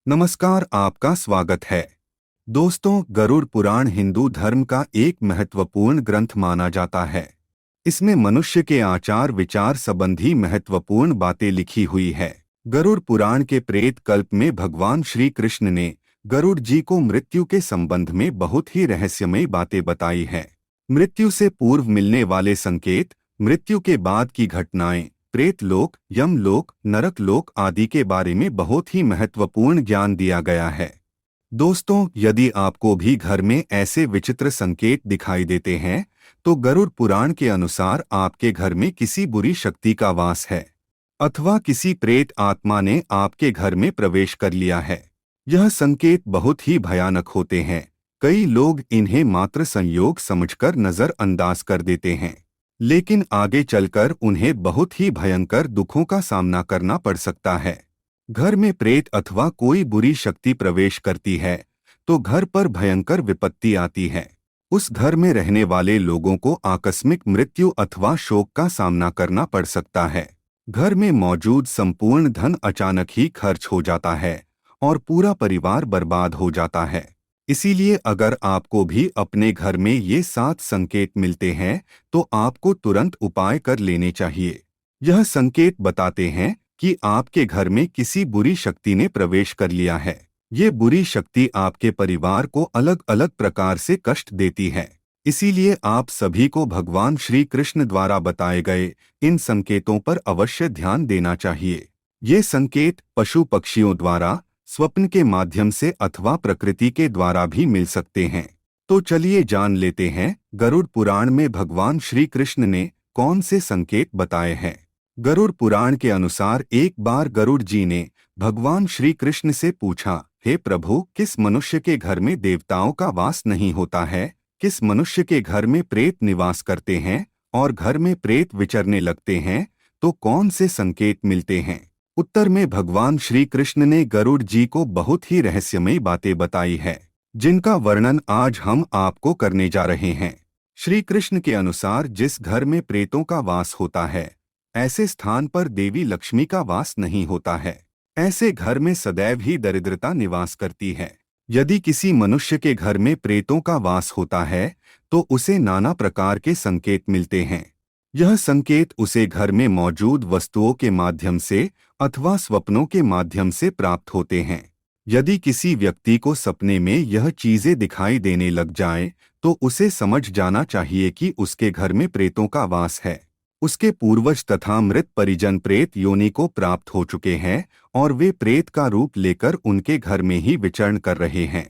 नमस्कार, आपका स्वागत है। दोस्तों, गरुड़ पुराण हिंदू धर्म का एक महत्वपूर्ण ग्रंथ माना जाता है। इसमें मनुष्य के आचार विचार संबंधी महत्वपूर्ण बातें लिखी हुई है। गरुड़ पुराण के प्रेत कल्प में भगवान श्री कृष्ण ने गरुड़ जी को मृत्यु के संबंध में बहुत ही रहस्यमयी बातें बताई है। मृत्यु से पूर्व मिलने वाले संकेत, मृत्यु के बाद की घटनाएं, प्रेत लोक, यमलोक, नरक लोक आदि के बारे में बहुत ही महत्वपूर्ण ज्ञान दिया गया है। दोस्तों, यदि आपको भी घर में ऐसे विचित्र संकेत दिखाई देते हैं, तो गरुड़ पुराण के अनुसार आपके घर में किसी बुरी शक्ति का वास है अथवा किसी प्रेत आत्मा ने आपके घर में प्रवेश कर लिया है। यह संकेत बहुत ही भयानक होते हैं। कई लोग इन्हें मात्र संयोग समझकर नजरअंदाज कर देते हैं, लेकिन आगे चलकर उन्हें बहुत ही भयंकर दुखों का सामना करना पड़ सकता है। घर में प्रेत अथवा कोई बुरी शक्ति प्रवेश करती है तो घर पर भयंकर विपत्ति आती है। उस घर में रहने वाले लोगों को आकस्मिक मृत्यु अथवा शोक का सामना करना पड़ सकता है। घर में मौजूद संपूर्ण धन अचानक ही खर्च हो जाता है और पूरा परिवार बर्बाद हो जाता है। इसीलिए अगर आपको भी अपने घर में ये 7 संकेत मिलते हैं तो आपको तुरंत उपाय कर लेने चाहिए। यह संकेत बताते हैं कि आपके घर में किसी बुरी शक्ति ने प्रवेश कर लिया है। ये बुरी शक्ति आपके परिवार को अलग अलग प्रकार से कष्ट देती है। इसीलिए आप सभी को भगवान श्री कृष्ण द्वारा बताए गए इन संकेतों पर अवश्य ध्यान देना चाहिए। ये संकेत पशु पक्षियों द्वारा, स्वप्न के माध्यम से अथवा प्रकृति के द्वारा भी मिल सकते हैं। तो चलिए जान लेते हैं गरुड़ पुराण में भगवान श्री कृष्ण ने कौन से संकेत बताए हैं। गरुड़ पुराण के अनुसार एक बार गरुड़ जी ने भगवान श्री कृष्ण से पूछा, हे प्रभु, किस मनुष्य के घर में देवताओं का वास नहीं होता है? किस मनुष्य के घर में प्रेत निवास करते हैं और घर में प्रेत विचरने लगते हैं, तो कौन से संकेत मिलते हैं? उत्तर में भगवान श्री कृष्ण ने गरुड़ जी को बहुत ही रहस्यमयी बातें बताई है, जिनका वर्णन आज हम आपको करने जा रहे हैं। श्री कृष्ण के अनुसार जिस घर में प्रेतों का वास होता है, ऐसे स्थान पर देवी लक्ष्मी का वास नहीं होता है। ऐसे घर में सदैव ही दरिद्रता निवास करती है। यदि किसी मनुष्य के घर में प्रेतों का वास होता है तो उसे नाना प्रकार के संकेत मिलते हैं। यह संकेत उसे घर में मौजूद वस्तुओं के माध्यम से अथवा स्वप्नों के माध्यम से प्राप्त होते हैं। यदि किसी व्यक्ति को सपने में यह चीजें दिखाई देने लग जाएं, तो उसे समझ जाना चाहिए कि उसके घर में प्रेतों का वास है। उसके पूर्वज तथा मृत परिजन प्रेत योनि को प्राप्त हो चुके हैं और वे प्रेत का रूप लेकर उनके घर में ही विचरण कर रहे हैं।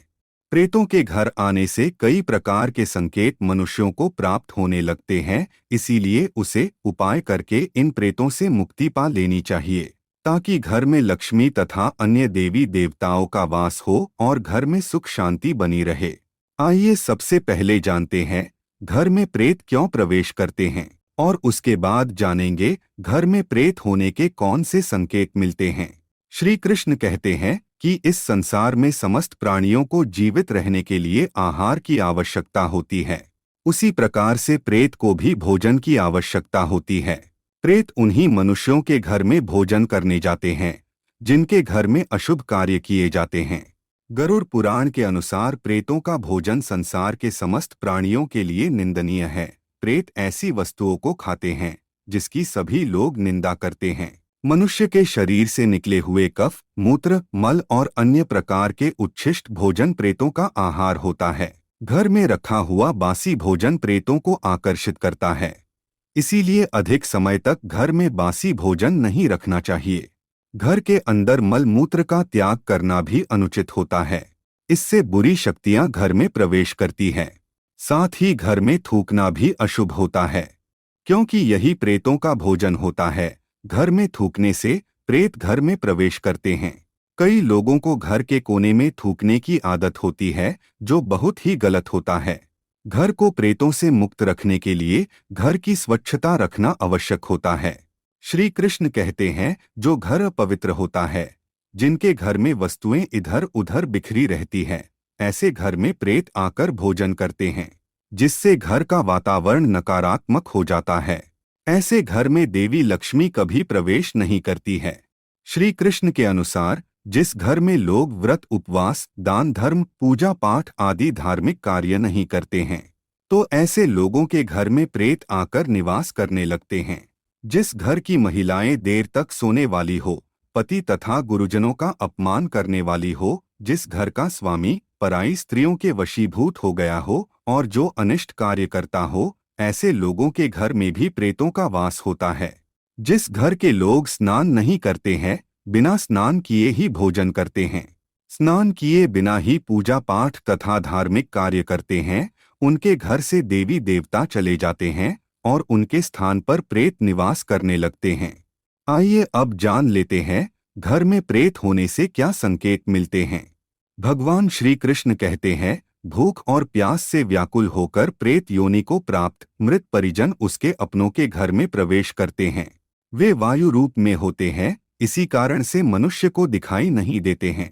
प्रेतों के घर आने से कई प्रकार के संकेत मनुष्यों को प्राप्त होने लगते हैं। इसीलिए उसे उपाय करके इन प्रेतों से मुक्ति पा लेनी चाहिए, ताकि घर में लक्ष्मी तथा अन्य देवी देवताओं का वास हो और घर में सुख शांति बनी रहे। आइए सबसे पहले जानते हैं घर में प्रेत क्यों प्रवेश करते हैं, और उसके बाद जानेंगे घर में प्रेत होने के कौन से संकेत मिलते हैं। श्री कृष्ण कहते हैं कि इस संसार में समस्त प्राणियों को जीवित रहने के लिए आहार की आवश्यकता होती है। उसी प्रकार से प्रेत को भी भोजन की आवश्यकता होती है। प्रेत उन्हीं मनुष्यों के घर में भोजन करने जाते हैं जिनके घर में अशुभ कार्य किए जाते हैं। गरुड़ पुराण के अनुसार प्रेतों का भोजन संसार के समस्त प्राणियों के लिए निंदनीय है। प्रेत ऐसी वस्तुओं को खाते हैं जिसकी सभी लोग निंदा करते हैं। मनुष्य के शरीर से निकले हुए कफ, मूत्र, मल और अन्य प्रकार के उच्छिष्ट भोजन प्रेतों का आहार होता है। घर में रखा हुआ बासी भोजन प्रेतों को आकर्षित करता है। इसीलिए अधिक समय तक घर में बासी भोजन नहीं रखना चाहिए। घर के अंदर मल मूत्र का त्याग करना भी अनुचित होता है। इससे बुरी शक्तियां घर में प्रवेश करती हैं। साथ ही घर में थूकना भी अशुभ होता है, क्योंकि यही प्रेतों का भोजन होता है। घर में थूकने से प्रेत घर में प्रवेश करते हैं। कई लोगों को घर के कोने में थूकने की आदत होती है, जो बहुत ही गलत होता है। घर को प्रेतों से मुक्त रखने के लिए घर की स्वच्छता रखना आवश्यक होता है। श्री कृष्ण कहते हैं, जो घर अपवित्र होता है, जिनके घर में वस्तुएं इधर उधर बिखरी रहती हैं, ऐसे घर में प्रेत आकर भोजन करते हैं, जिससे घर का वातावरण नकारात्मक हो जाता है। ऐसे घर में देवी लक्ष्मी कभी प्रवेश नहीं करती है। श्री कृष्ण के अनुसार जिस घर में लोग व्रत उपवास दान धर्म पूजा पाठ आदि धार्मिक कार्य नहीं करते हैं तो ऐसे लोगों के घर में प्रेत आकर निवास करने लगते हैं। जिस घर की महिलाएं देर तक सोने वाली हो, पति तथा गुरुजनों का अपमान करने वाली हो, जिस घर का स्वामी पराई स्त्रियों के वशीभूत हो गया हो और जो अनिष्ट कार्य करता हो, ऐसे लोगों के घर में भी प्रेतों का वास होता है। जिस घर के लोग स्नान नहीं करते हैं, बिना स्नान किए ही भोजन करते हैं, स्नान किए बिना ही पूजा पाठ तथा धार्मिक कार्य करते हैं, उनके घर से देवी देवता चले जाते हैं और उनके स्थान पर प्रेत निवास करने लगते हैं। आइए अब जान लेते हैं घर में प्रेत होने से क्या संकेत मिलते हैं। भगवान श्री कृष्ण कहते हैं, भूख और प्यास से व्याकुल होकर प्रेत योनि को प्राप्त मृत परिजन उसके अपनों के घर में प्रवेश करते हैं। वे वायु रूप में होते हैं, इसी कारण से मनुष्य को दिखाई नहीं देते हैं।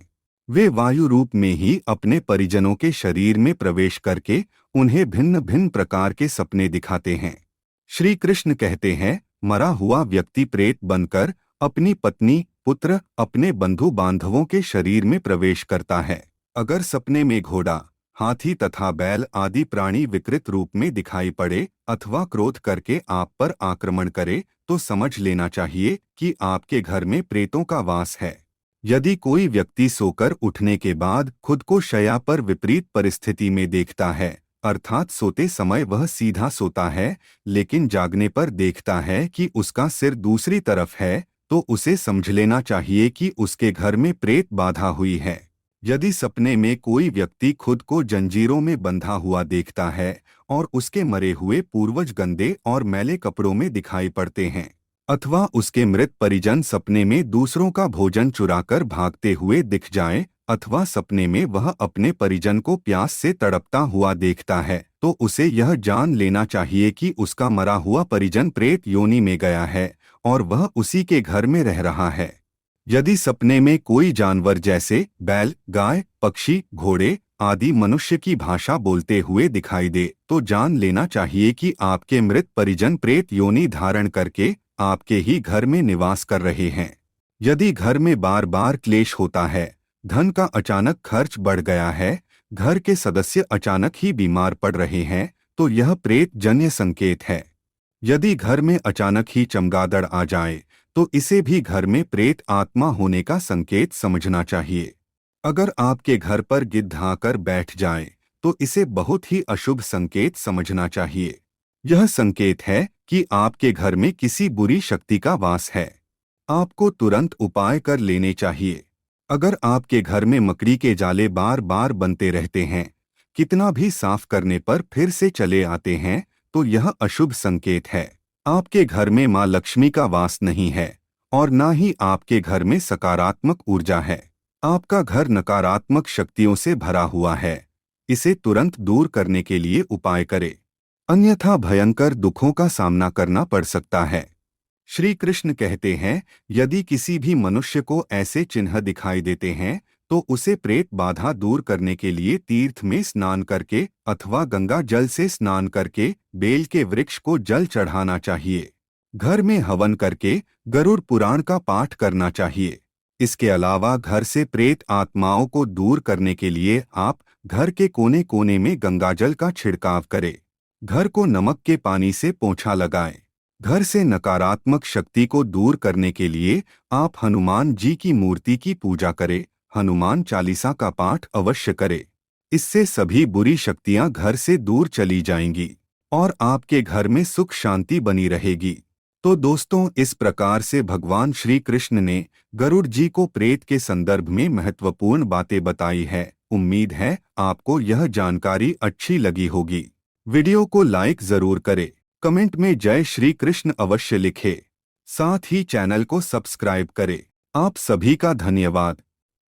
वे वायु रूप में ही अपने परिजनों के शरीर में प्रवेश करके उन्हें भिन्न भिन्न प्रकार के सपने दिखाते हैं। श्री कृष्ण कहते हैं, मरा हुआ व्यक्ति प्रेत बनकर अपनी पत्नी पुत्र अपने बंधु बांधवों के शरीर में प्रवेश करता है। अगर सपने में घोड़ा हाथी तथा बैल आदि प्राणी विकृत रूप में दिखाई पड़े अथवा क्रोध करके आप पर आक्रमण करे तो समझ लेना चाहिए कि आपके घर में प्रेतों का वास है। यदि कोई व्यक्ति सोकर उठने के बाद खुद को शैया पर विपरीत परिस्थिति में देखता है, अर्थात सोते समय वह सीधा सोता है लेकिन जागने पर देखता है कि उसका सिर दूसरी तरफ है, तो उसे समझ लेना चाहिए कि उसके घर में प्रेत बाधा हुई है। यदि सपने में कोई व्यक्ति खुद को जंजीरों में बंधा हुआ देखता है और उसके मरे हुए पूर्वज गंदे और मैले कपड़ों में दिखाई पड़ते हैं, अथवा उसके मृत परिजन सपने में दूसरों का भोजन चुराकर भागते हुए दिख जाएं, अथवा सपने में वह अपने परिजन को प्यास से तड़पता हुआ देखता है, तो उसे यह जान लेना चाहिए कि उसका मरा हुआ परिजन प्रेत योनि में गया है और वह उसी के घर में रह रहा है। यदि सपने में कोई जानवर जैसे बैल गाय पक्षी घोड़े आदि मनुष्य की भाषा बोलते हुए दिखाई दे तो जान लेना चाहिए कि आपके मृत परिजन प्रेत योनि धारण करके आपके ही घर में निवास कर रहे हैं। यदि घर में बार बार क्लेश होता है, धन का अचानक खर्च बढ़ गया है, घर के सदस्य अचानक ही बीमार पड़ रहे हैं, तो यह प्रेत जन्य संकेत है। यदि घर में अचानक ही चमगादड़ आ जाए तो इसे भी घर में प्रेत आत्मा होने का संकेत समझना चाहिए। अगर आपके घर पर गिद्ध आकर बैठ जाए तो इसे बहुत ही अशुभ संकेत समझना चाहिए। यह संकेत है कि आपके घर में किसी बुरी शक्ति का वास है। आपको तुरंत उपाय कर लेने चाहिए। अगर आपके घर में मकड़ी के जाले बार बार बनते रहते हैं, कितना भी साफ करने पर फिर से चले आते हैं, तो यह अशुभ संकेत है। आपके घर में मां लक्ष्मी का वास नहीं है और न ही आपके घर में सकारात्मक ऊर्जा है। आपका घर नकारात्मक शक्तियों से भरा हुआ है। इसे तुरंत दूर करने के लिए उपाय करें, अन्यथा भयंकर दुखों का सामना करना पड़ सकता है। श्री कृष्ण कहते हैं, यदि किसी भी मनुष्य को ऐसे चिन्ह दिखाई देते हैं तो उसे प्रेत बाधा दूर करने के लिए तीर्थ में स्नान करके अथवा गंगा जल से स्नान करके बेल के वृक्ष को जल चढ़ाना चाहिए। घर में हवन करके गरुड़ पुराण का पाठ करना चाहिए। इसके अलावा घर से प्रेत आत्माओं को दूर करने के लिए आप घर के कोने कोने में गंगाजल का छिड़काव करें। घर को नमक के पानी से पोंछा लगाएं। घर से नकारात्मक शक्ति को दूर करने के लिए आप हनुमान जी की मूर्ति की पूजा करें। हनुमान चालीसा का पाठ अवश्य करें। इससे सभी बुरी शक्तियां घर से दूर चली जाएंगी और आपके घर में सुख शांति बनी रहेगी। तो दोस्तों, इस प्रकार से भगवान श्री कृष्ण ने गरुड़ जी को प्रेत के संदर्भ में महत्वपूर्ण बातें बताई है। उम्मीद है आपको यह जानकारी अच्छी लगी होगी। वीडियो को लाइक जरूर करें, कमेंट में जय श्री कृष्ण अवश्य लिखें, साथ ही चैनल को सब्सक्राइब करें। आप सभी का धन्यवाद।